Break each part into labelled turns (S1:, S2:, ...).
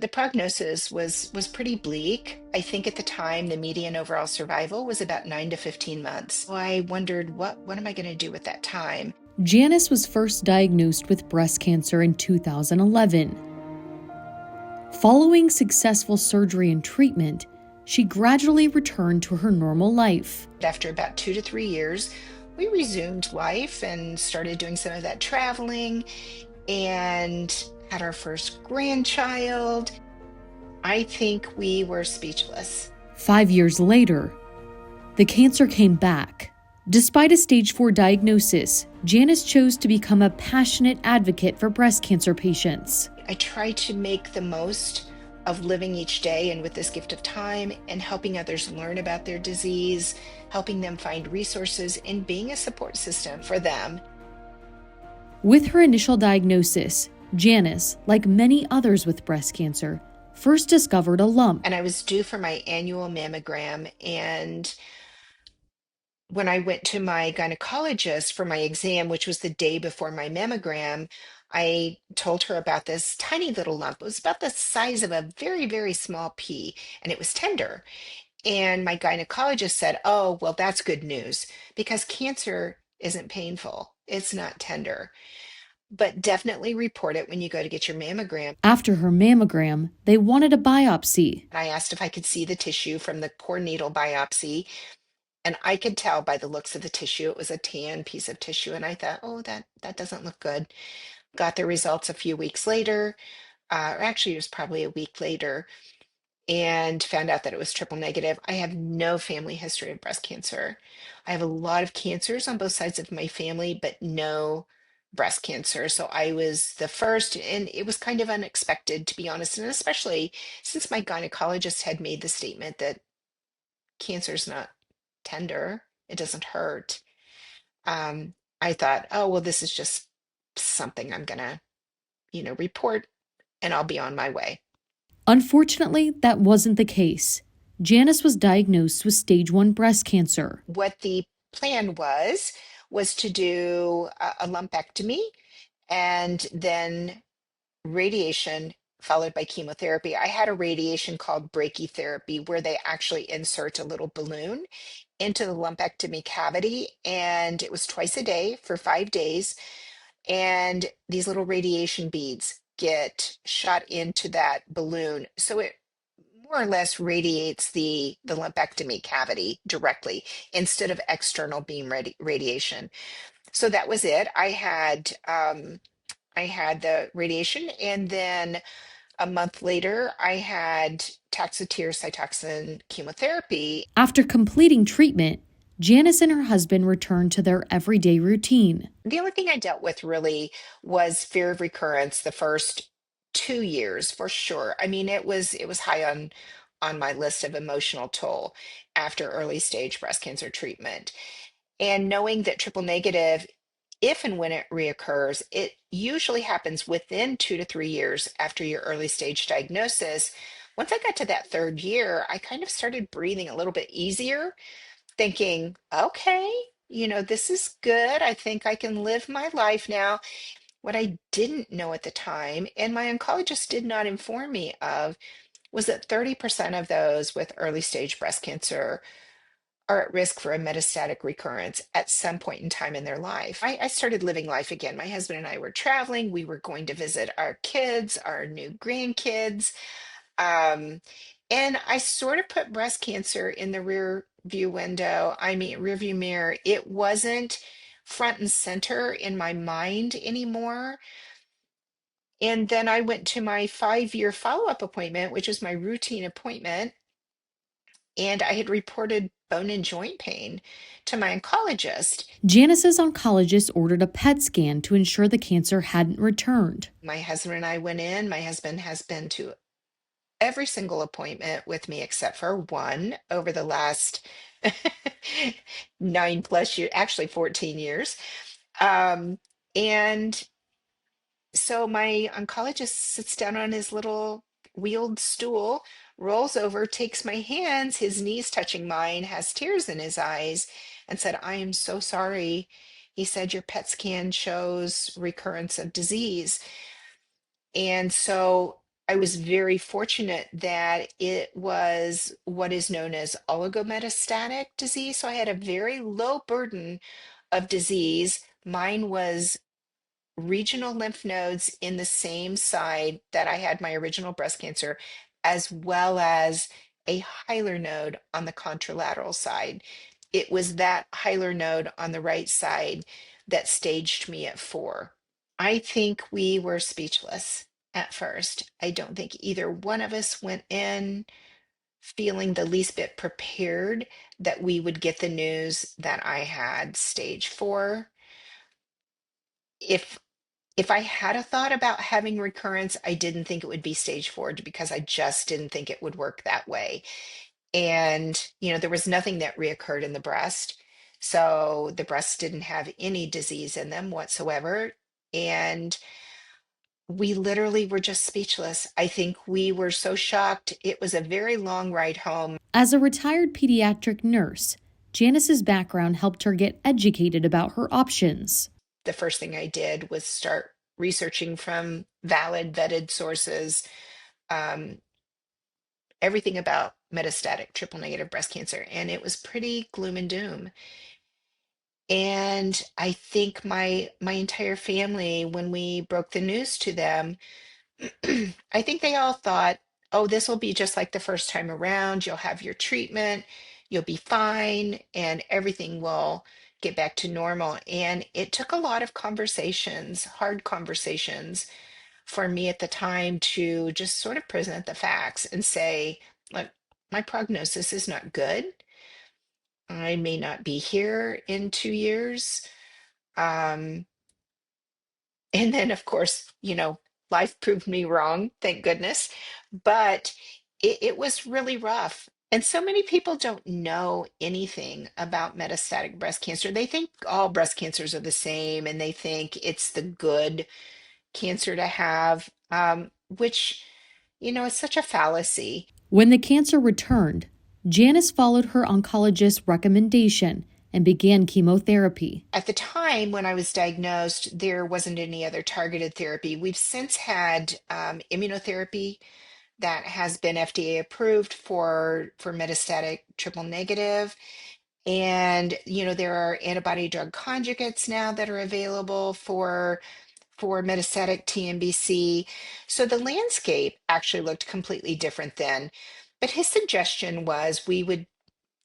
S1: The prognosis was pretty bleak. I think at the time the median overall survival was about 9 to 15 months. So I wondered what am I going to do with that time?
S2: Janice was first diagnosed with breast cancer in 2011. Following successful surgery and treatment, she gradually returned to her normal life.
S1: After about 2 to 3 years, we resumed life and started doing some of that traveling and had our first grandchild. I think we were speechless.
S2: 5 years later, the cancer came back. Despite a stage 4 diagnosis, Janice chose to become a passionate advocate for breast cancer patients.
S1: I try to make the most of living each day and with this gift of time and helping others learn about their disease, helping them find resources, and being a support system for them.
S2: With her initial diagnosis, Janice, like many others with breast cancer, first discovered a lump.
S1: And I was due for my annual mammogram. And when I went to my gynecologist for my exam, which was the day before my mammogram, I told her about this tiny little lump. It was about the size of a very, very small pea, and it was tender. And my gynecologist said, "Oh, well, that's good news because cancer isn't painful. It's not tender, but definitely report it when you go to get your mammogram."
S2: After her mammogram, they wanted a biopsy.
S1: I asked if I could see the tissue from the core needle biopsy, and I could tell by the looks of the tissue it was a tan piece of tissue. And I thought, "Oh, that doesn't look good." Got the results a few weeks later, or actually, it was probably a week later, and found out that it was triple negative. I have no family history of breast cancer. I have a lot of cancers on both sides of my family, but no breast cancer. So I was the first, and it was kind of unexpected, to be honest, and especially since my gynecologist had made the statement that cancer's not tender, it doesn't hurt. I thought, oh, well, this is just something I'm gonna, report, and I'll be on my way.
S2: Unfortunately, that wasn't the case. Janice was diagnosed with stage 1 breast cancer.
S1: What the plan was to do a lumpectomy and then radiation followed by chemotherapy. I had a radiation called brachytherapy where they actually insert a little balloon into the lumpectomy cavity, and it was twice a day for 5 days, and these little radiation beads get shot into that balloon, so it more or less radiates the lumpectomy cavity directly instead of external beam radiation. So that was it. I had the radiation, and then a month later I had taxotere cytoxin chemotherapy.
S2: After completing treatment, Janice and her husband returned to their everyday routine.
S1: The only thing I dealt with really was fear of recurrence the first 2 years for sure. I mean, it was high on my list of emotional toll after early stage breast cancer treatment. And knowing that triple negative, if and when it reoccurs, it usually happens within 2 to 3 years after your early stage diagnosis. Once I got to that third year, I kind of started breathing a little bit easier, thinking, okay, this is good. I think I can live my life now. What I didn't know at the time, and my oncologist did not inform me of, was that 30% of those with early stage breast cancer are at risk for a metastatic recurrence at some point in time in their life. I started living life again. My husband and I were traveling. We were going to visit our kids, our new grandkids. Um, and I sort of put breast cancer in the rear view window. I mean, rear view mirror. It wasn't front and center in my mind anymore. And then I went to my 5-year follow-up appointment, which was my routine appointment, and I had reported bone and joint pain to my oncologist.
S2: Janice's oncologist ordered a PET scan to ensure the cancer hadn't returned.
S1: My husband and I went in. My husband has been to every single appointment with me except for one over the last 9+ years, actually 14 years. And so my oncologist sits down on his little wheeled stool, rolls over, takes my hands, his knees touching mine, has tears in his eyes, and said, "I am so sorry." He said, "Your PET scan shows recurrence of disease." And so I was very fortunate that it was what is known as oligometastatic disease. So I had a very low burden of disease. Mine was regional lymph nodes in the same side that I had my original breast cancer, as well as a hilar node on the contralateral side. It was that hilar node on the right side that staged me at 4. I think we were speechless at first. I don't think either one of us went in feeling the least bit prepared that we would get the news that I had stage 4. If if I had a thought about having recurrence, I didn't think it would be stage 4 because I just didn't think it would work that way. And, there was nothing that reoccurred in the breast. So the breasts didn't have any disease in them whatsoever. And we literally were just speechless. I think we were so shocked. It was a very long ride home.
S2: As a retired pediatric nurse, Janice's background helped her get educated about her options.
S1: The first thing I did was start researching from valid, vetted sources, um, everything about metastatic triple negative breast cancer. And it was pretty gloom and doom. And I think my entire family, when we broke the news to them, I think they all thought, oh, this will be just like the first time around. You'll have your treatment, you'll be fine, and everything will get back to normal. And it took a lot of conversations, hard conversations, for me at the time to just sort of present the facts and say, like, my prognosis is not good. I may not be here in 2 years. Um, and then, of course, life proved me wrong, thank goodness. But it was really rough. And so many people don't know anything about metastatic breast cancer. They think all breast cancers are the same, and they think it's the good cancer to have, which, is such a fallacy.
S2: When the cancer returned, Janice followed her oncologist's recommendation and began chemotherapy.
S1: At the time when I was diagnosed, there wasn't any other targeted therapy. We've since had immunotherapy that has been FDA approved for metastatic triple negative. And there are antibody drug conjugates now that are available for metastatic TNBC. So the landscape actually looked completely different then. But his suggestion was we would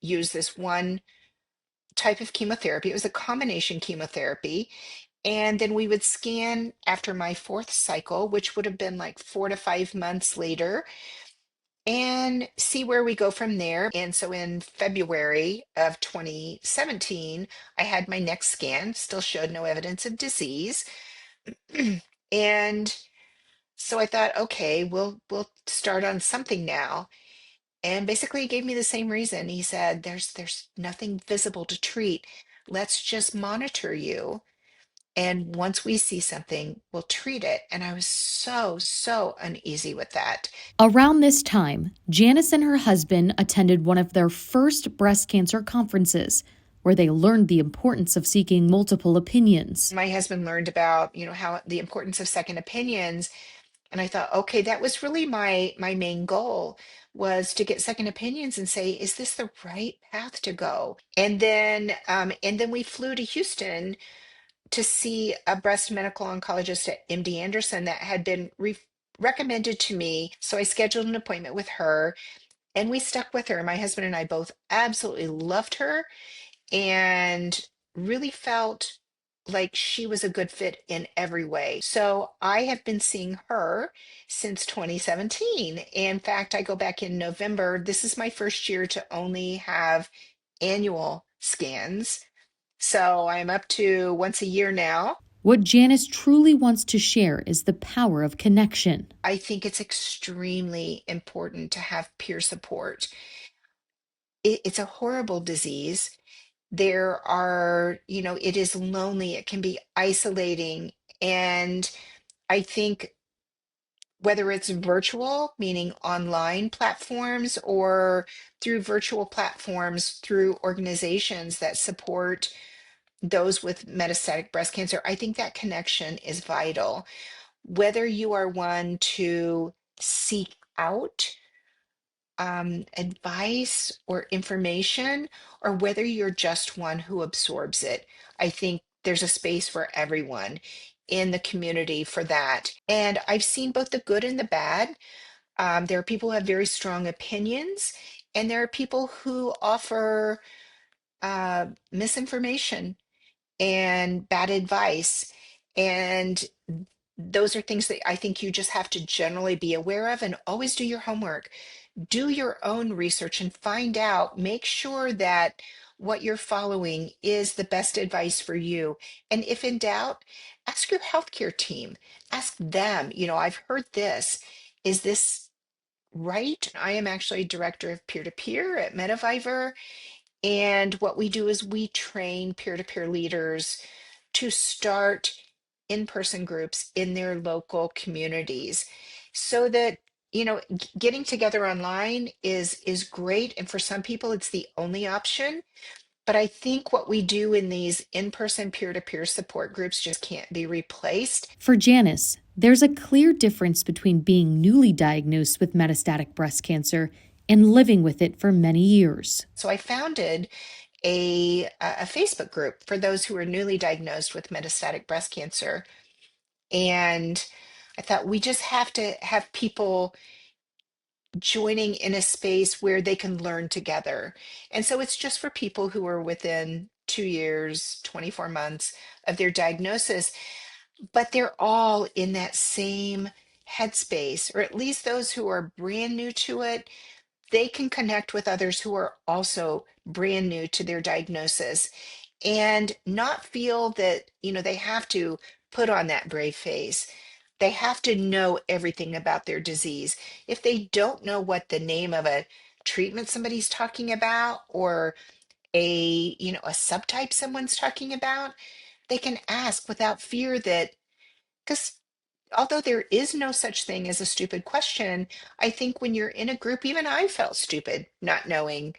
S1: use this one type of chemotherapy. It was a combination chemotherapy. And then we would scan after my 4th cycle, which would have been like 4 to 5 months later, and see where we go from there. And so in February of 2017, I had my next scan, still showed no evidence of disease. And so I thought, okay, we'll start on something now. And basically he gave me the same reason. He said, there's nothing visible to treat. Let's just monitor you. And once we see something, we'll treat it. And I was so uneasy with that.
S2: Around this time, Janice and her husband attended one of their first breast cancer conferences, where they learned the importance of seeking multiple opinions.
S1: My husband learned about, how the importance of second opinions. And I thought, okay, that was really my main goal, was to get second opinions and say, is this the right path to go? And then we flew to Houston to see a breast medical oncologist at MD Anderson that had been recommended to me. So I scheduled an appointment with her, and we stuck with her. My husband and I both absolutely loved her and really felt like she was a good fit in every way. So I have been seeing her since 2017. In fact, I go back in November. This is my first year to only have annual scans. So I'm up to once a year now.
S2: What Janice truly wants to share is the power of connection.
S1: I think it's extremely important to have peer support. It's a horrible disease. There are, it is lonely, it can be isolating. And I think whether it's virtual, meaning online platforms, or through virtual platforms, through organizations that support those with metastatic breast cancer, I think that connection is vital. Whether you are one to seek out advice or information, or whether you're just one who absorbs it. I think there's a space for everyone in the community for that. And I've seen both the good and the bad. There are people who have very strong opinions, and there are people who offer misinformation and bad advice. And those are things that I think you just have to generally be aware of, and always do your homework. Do your own research and find out, make sure that what you're following is the best advice for you. And if in doubt, ask your healthcare team. Ask them, I've heard this. Is this right? I am actually director of peer-to-peer at Metaviver, and what we do is we train peer-to-peer leaders to start in-person groups in their local communities, so that getting together online is great, and for some people it's the only option. But I think what we do in these in-person peer-to-peer support groups just can't be replaced.
S2: For Janice, there's a clear difference between being newly diagnosed with metastatic breast cancer and living with it for many years.
S1: So I founded a Facebook group for those who are newly diagnosed with metastatic breast cancer. And I thought we just have to have people joining in a space where they can learn together. And so it's just for people who are within 2 years, 24 months of their diagnosis, but they're all in that same headspace, or at least those who are brand new to it. They can connect with others who are also brand new to their diagnosis, and not feel that, they have to put on that brave face. They have to know everything about their disease. If they don't know what the name of a treatment somebody's talking about, or a subtype someone's talking about, they can ask without fear that, because although there is no such thing as a stupid question, I think when you're in a group, even I felt stupid not knowing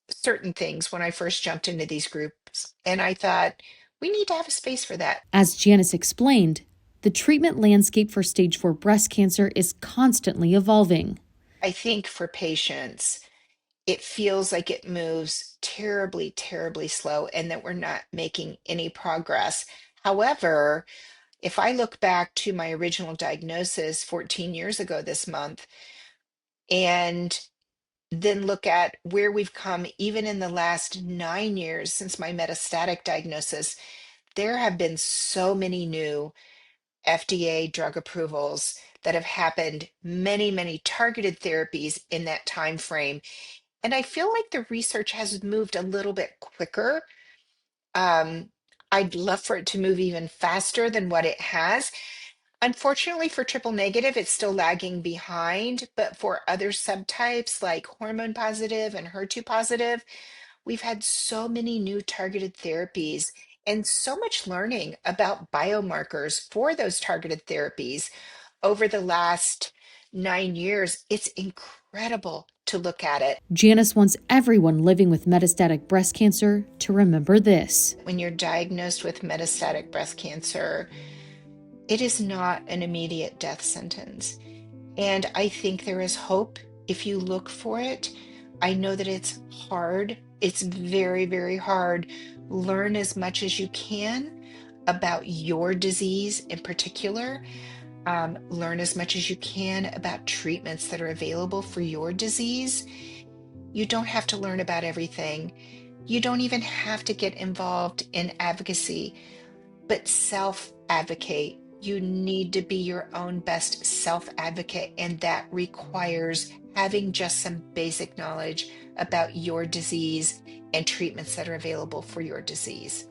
S1: certain things when I first jumped into these groups. And I thought, we need to have a space for that.
S2: As Janice explained, the treatment landscape for stage 4 breast cancer is constantly evolving.
S1: I think for patients, it feels like it moves terribly, terribly slow, and that we're not making any progress. However, if I look back to my original diagnosis 14 years ago this month, and then look at where we've come even in the last 9 years since my metastatic diagnosis, there have been so many new FDA drug approvals that have happened, many, many targeted therapies in that time frame. And I feel like the research has moved a little bit quicker. Um, I'd love for it to move even faster than what it has. Unfortunately, for triple negative, it's still lagging behind, but for other subtypes like hormone positive and HER2 positive, we've had so many new targeted therapies and so much learning about biomarkers for those targeted therapies over the last 9 years. It's incredible to look at it.
S2: Janice wants everyone living with metastatic breast cancer to remember this.
S1: When you're diagnosed with metastatic breast cancer, it is not an immediate death sentence. And I think there is hope if you look for it. I know that it's hard. It's very, very hard. Learn as much as you can about your disease in particular. Learn as much as you can about treatments that are available for your disease. You don't have to learn about everything. You don't even have to get involved in advocacy, but self-advocate. You need to be your own best self-advocate, and that requires having just some basic knowledge about your disease and treatments that are available for your disease.